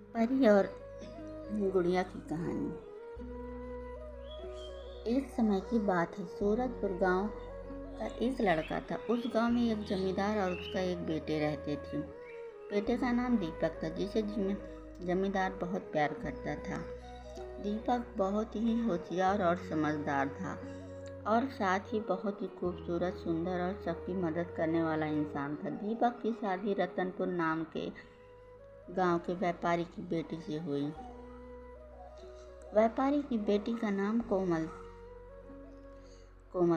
परी और गुड़िया की कहानी। एक समय की बात है। सूरजपुर गांव का एक लड़का था। उस गांव में एक जमींदार और उसका एक बेटे रहते थे। बेटे का नाम दीपक था, जिसे जमींदार बहुत प्यार करता था। दीपक बहुत ही होशियार और समझदार था और साथ ही बहुत ही खूबसूरत, सुंदर और सबकी मदद करने वाला इंसान था। दीपक की शादी रतनपुर नाम के गांव के व्यापारी की बेटी से हुई। व्यापारी की बेटी का नाम कोमल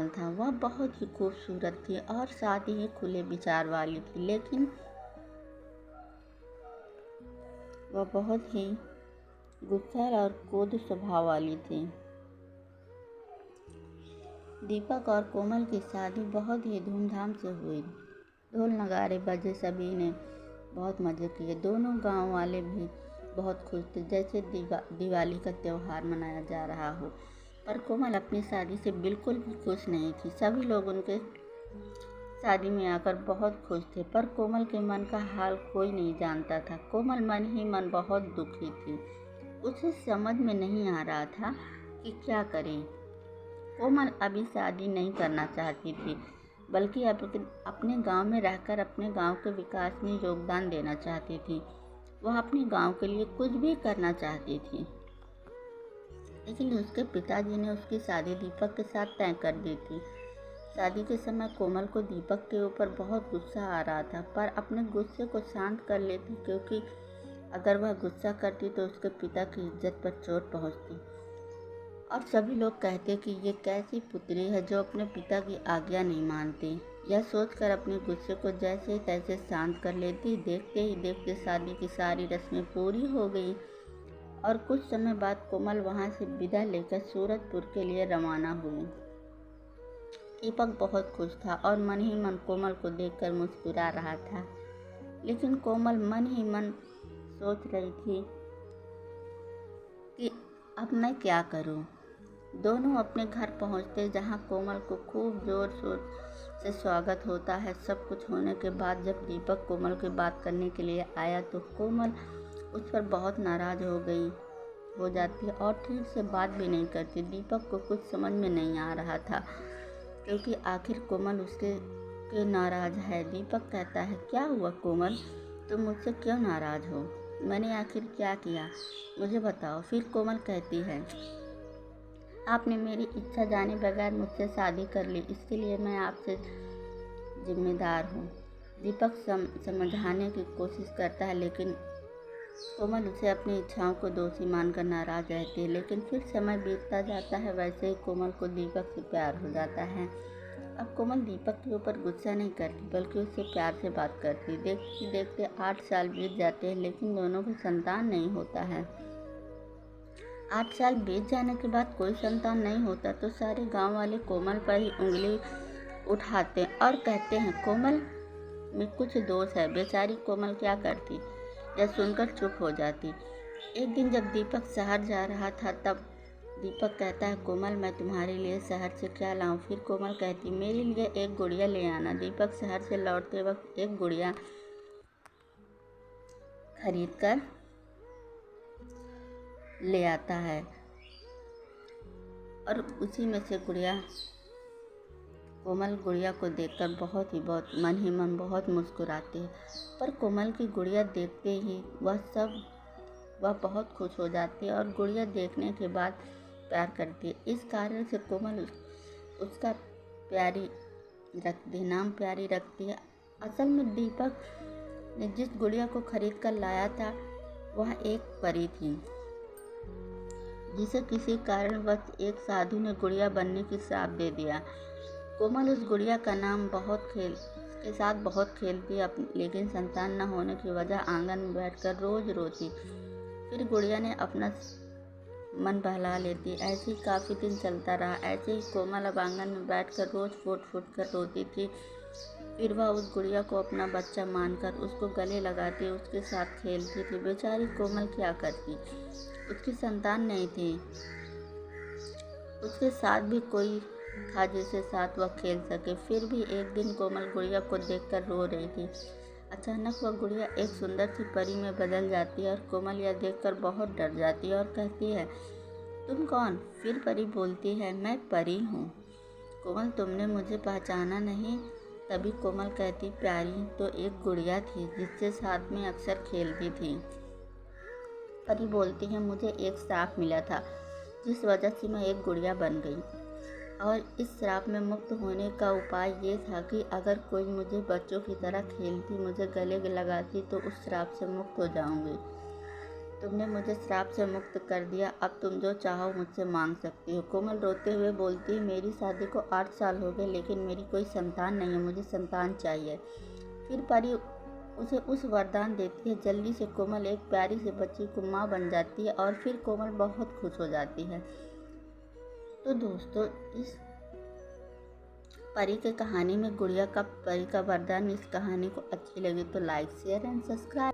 था। वह बहुत ही खूबसूरत थी और साथ ही खुले विचार वाली थी, लेकिन वह बहुत ही गुस्सैल और क्रोध स्वभाव वाली थी। दीपक और कोमल की शादी बहुत ही धूमधाम से हुई। ढोल नगाड़े बजे, सभी ने बहुत मज़े किए। दोनों गांव वाले भी बहुत खुश थे, जैसे दिवाली का त्यौहार मनाया जा रहा हो। पर कोमल अपनी शादी से बिल्कुल भी खुश नहीं थी। सभी लोग उनके शादी में आकर बहुत खुश थे, पर कोमल के मन का हाल कोई नहीं जानता था। कोमल मन ही मन बहुत दुखी थी। उसे समझ में नहीं आ रहा था कि क्या करे। कोमल अभी शादी नहीं करना चाहती थी, बल्कि अपने गांव में रहकर अपने गांव के विकास में योगदान देना चाहती थी। वह अपने गांव के लिए कुछ भी करना चाहती थी। लेकिन उसके पिताजी ने उसकी शादी दीपक के साथ तय कर दी थी। शादी के समय कोमल को दीपक के ऊपर बहुत गुस्सा आ रहा था, पर अपने गुस्से को शांत कर लेती, क्योंकि अगर वह गुस्सा करती तो उसके पिता की इज्जत पर चोट पहुंचती और सभी लोग कहते कि ये कैसी पुत्री है जो अपने पिता की आज्ञा नहीं मानती। यह सोचकर अपने गुस्से को जैसे तैसे शांत कर लेती। देखते ही देखते शादी की सारी रस्में पूरी हो गई और कुछ समय बाद कोमल वहां से विदा लेकर सूरजपुर के लिए रवाना हुई। दीपक बहुत खुश था और मन ही मन कोमल को देखकर मुस्कुरा रहा था, लेकिन कोमल मन ही मन सोच रही थी कि अब मैं क्या करूं। दोनों अपने घर पहुंचते, जहां कोमल को खूब जोर शोर से स्वागत होता है। सब कुछ होने के बाद जब दीपक कोमल की बात करने के लिए आया तो कोमल उस पर बहुत नाराज़ हो जाती और ठीक से बात भी नहीं करती। दीपक को कुछ समझ में नहीं आ रहा था, क्योंकि आखिर कोमल उसके नाराज़ है। दीपक कहता है, क्या हुआ कोमल, तुम मुझसे क्यों नाराज़ हो? मैंने आखिर क्या किया, मुझे बताओ। फिर कोमल कहती है, आपने मेरी इच्छा जाने बगैर मुझसे शादी कर ली, इसके लिए मैं आपसे जिम्मेदार हूँ। दीपक समझाने की कोशिश करता है, लेकिन कोमल उसे अपनी इच्छाओं को दोषी मानकर नाराज रहती है। लेकिन फिर समय बीतता जाता है, वैसे ही कोमल को दीपक से प्यार हो जाता है। अब कोमल दीपक के ऊपर गुस्सा नहीं करती, बल्कि उससे प्यार से बात करती। देखते देखते 8 साल बीत जाते हैं, लेकिन दोनों को संतान नहीं होता है। 8 साल बीत जाने के बाद कोई संतान नहीं होता तो सारे गांव वाले कोमल पर ही उंगली उठाते और कहते हैं, कोमल में कुछ दोष है। बेचारी कोमल क्या करती, यह सुनकर चुप हो जाती। एक दिन जब दीपक शहर जा रहा था, तब दीपक कहता है, कोमल मैं तुम्हारे लिए शहर से क्या लाऊं? फिर कोमल कहती, मेरे लिए एक गुड़िया ले आना। दीपक शहर से लौटते वक्त एक गुड़िया खरीद कर ले आता है और उसी में से कोमल गुड़िया को देखकर बहुत मन ही मन बहुत मुस्कुराती है। पर कोमल की गुड़िया देखते ही वह बहुत खुश हो जाती है और गुड़िया देखने के बाद प्यार करती है। इस कारण से कोमल उसका नाम प्यारी रखती है। असल में दीपक ने जिस गुड़िया को खरीद कर लाया था वह एक परी थी, जिसे किसी कारणवश एक साधु ने गुड़िया बनने की श्राप दे दिया। कोमल उस गुड़िया का नाम के साथ बहुत खेलती, लेकिन संतान न होने की वजह आंगन में बैठकर रोज रोती। फिर गुड़िया ने अपना मन बहला लेती। ऐसे ही काफ़ी दिन चलता रहा। ऐसे ही कोमल अब आंगन में बैठकर रोज फूट फूट कर रोती थी। फिर वह उस गुड़िया को अपना बच्चा मानकर उसको गले लगाती, उसके साथ खेलती थी। बेचारी कोमल क्या करती, उसकी संतान नहीं थी। उसके साथ भी कोई था जिसके साथ वह खेल सके। फिर भी एक दिन कोमल गुड़िया को देखकर रो रही थी। अचानक वह गुड़िया एक सुंदर सी परी में बदल जाती है और कोमल यह देखकर बहुत डर जाती है और कहती है, तुम कौन? फिर परी बोलती है, मैं परी हूँ। कोमल, तुमने मुझे पहचाना नहीं? तभी कोमल कहती, प्यारी तो एक गुड़िया थी जिससे साथ में अक्सर खेलती थी। परी बोलती है, मुझे एक श्राप मिला था जिस वजह से मैं एक गुड़िया बन गई, और इस श्राप में मुक्त होने का उपाय ये था कि अगर कोई मुझे बच्चों की तरह खेलती, मुझे गले लगाती तो उस श्राप से मुक्त हो जाऊंगी। तुमने मुझे श्राप से मुक्त कर दिया, अब तुम जो चाहो मुझसे मांग सकती हो। कोमल रोते हुए बोलती है, मेरी शादी को 8 साल हो गए लेकिन मेरी कोई संतान नहीं है, मुझे संतान चाहिए। फिर परी उसे उस वरदान देती है। जल्दी से कोमल एक प्यारी से बच्ची को माँ बन जाती है और फिर कोमल बहुत खुश हो जाती है। तो दोस्तों, इस परी के कहानी में गुड़िया का परी का वरदान, इस कहानी को अच्छी लगी तो लाइक, शेयर एंड सब्सक्राइब।